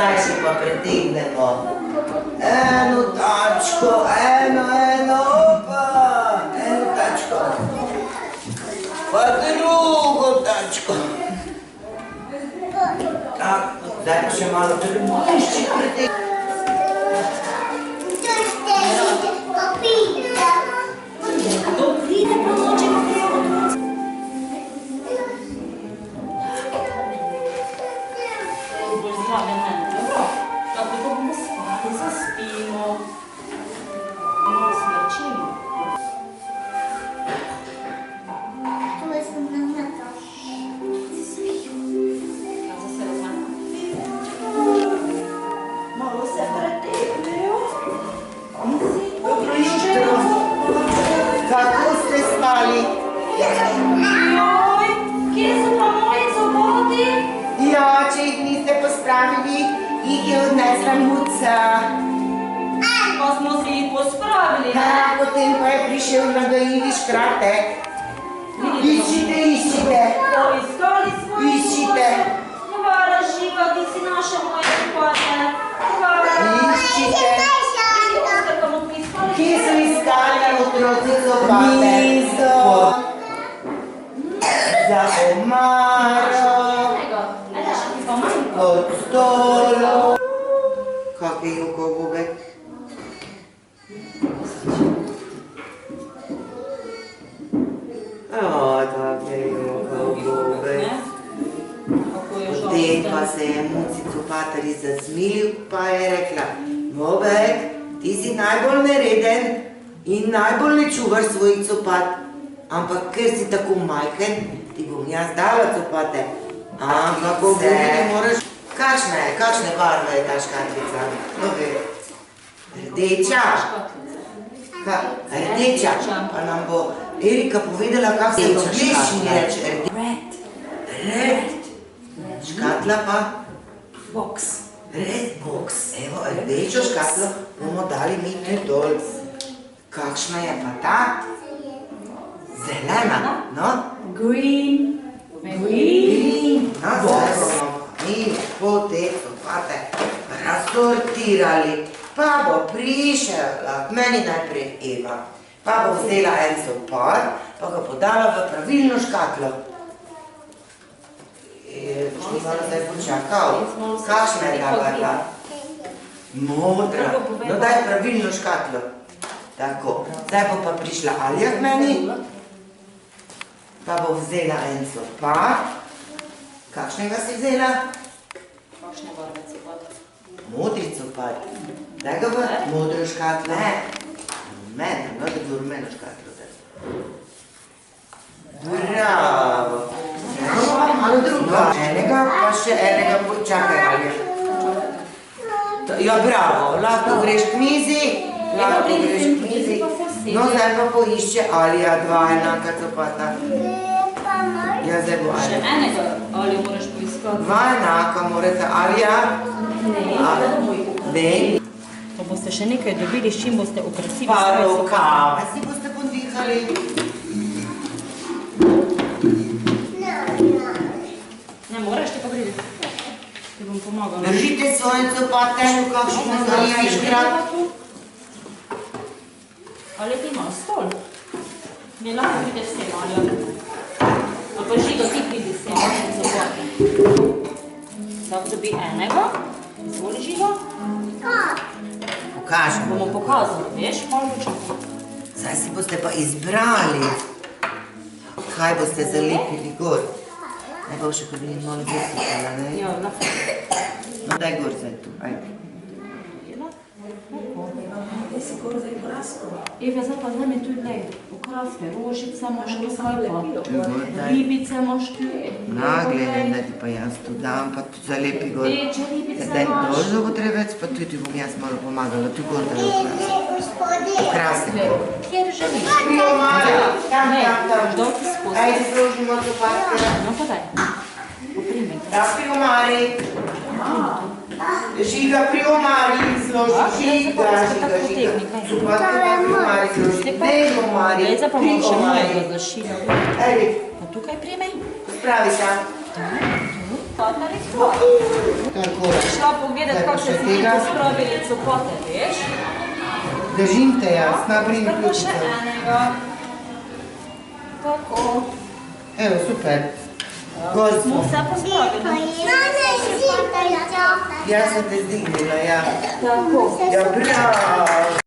Zdaj še pa pretegnemo. Eno tačko, eno, opa. Eno tačko. Pa drugo tačko. Tak, zdaj pa še malo trbulišči pretegnemo. Kako ste spali? Joj, kje so pa moji copati? Ja, če jih niste pospravili, jih je odnesla muca. Pa smo si jih pospravili, ne? Potem pa je prišel nagajivi škratek. Iščite. Poiskali smo jih. Iščite. Hvala, Žiga, ti si naša moje copate. Hvala. Iščite. Oskar, pa bomo poiskali. Kje so iskali otroci copate? Mizo. Za omaro. Ajde, še ti pa manjka. Pod stolom. Kak je Juko Bubek? Tak je Juko Bubek. Potem pa se je muci copatari zazmilil, pa je rekla: Bobek, ti si najbolj nereden in najbolj ne čuvaš svojih copat, ampak ker si tako majhen, ti bom jaz dala copate. Ampak obuditi moraš... Kakšne barve je ta škatlica? Rdeča? Rdeča? Pa nam bo Erika povedala, kako se v angleščini reče rdeča. Red. Škatla pa? Box. Red box. Evo, rdečo škatlo bomo dali mi tu dol. Kakšna je pa ta? Zelena, no? Green. Green. No, zdaj bomo mi po te copate razsortirali. Pa bo prišla, meni najprej Eva, pa bo vzela en copat, pa ga podala v pravilno škatlo. Boš mi malo zdaj počakal? Kakšna je ta barva? Modra. No daj pravilno škatlo. Tako, zdaj bo pa prišla Alja k meni, pa bo vzela en copat. Kakšnega si vzela? Kakšne barve copat? Modri copat. Daj ga v modro škatlo. Rumeno, no da bi v rumeno škatlo daj. Bravo. Malo druga. Enega, pa še enega, čakaj, Alja. Ja, bravo, lahko greš k mizi. No, zdaj pa poišče Alja dva enaka copata. Ja, zdaj bo Alja. Še enega Alja moraš poiskati. Dva enaka morate, Alja. Ne. Pa boste še nekaj dobili, s čim boste okrasili Pa svoje copate. rokave si boste podihali. Ne moraš, ti pa pridi. Ti bom pomagala. Držite svoje copate, kakšno zalivi škrat. Ali ti imaš stol? Ne, lahko prideš sem, Alja. Ali pa Žiga, ti pridi sem, copate. Vsak dobi enega. Izvoli, Žiga. Pokažemo. Bomo pokazali, veš, malo počakaj. Zdaj si boste pa izbrali, kaj boste zalepili gor. Ne bo še kot bi malo zaslikala, ne? Ja, lahko. No, daj gor zdaj tu, ajde. Eva, zdaj pa vzemi tu lej, okraske, rožice moš tu skajpa, ribice moš tu. Gledaj, da ti pa jaz tu dam, pa tu zalepi gor. Večje ribice Daj moš. dol zobotrebec, pa tudi bom jaz malo pomagala, tu gor da je okrasek. Kjer želiš? Tam, Ne, tam. dol ti skozi. Ajde, zložimo copatke. No pa daj. Poprimi. Da, pri omari. Žiga pri omari zloži, žiga. Copatke pa pri omari zloži, dej omari, Zdaj pa pri bomo še omari. mojega zašila. Ajde, Pa tukaj primi. spravi se. Tako. Tako. Šla pogledati, kako se še si ti tega. pospravili copote, veš? Držim te jaz, naprej in Tako še ključice. enega. Tako. Evo, super. Gor Smo smo. vse pospravili. Jaz sem te zdignila, ja. Tako. Ja, bravo.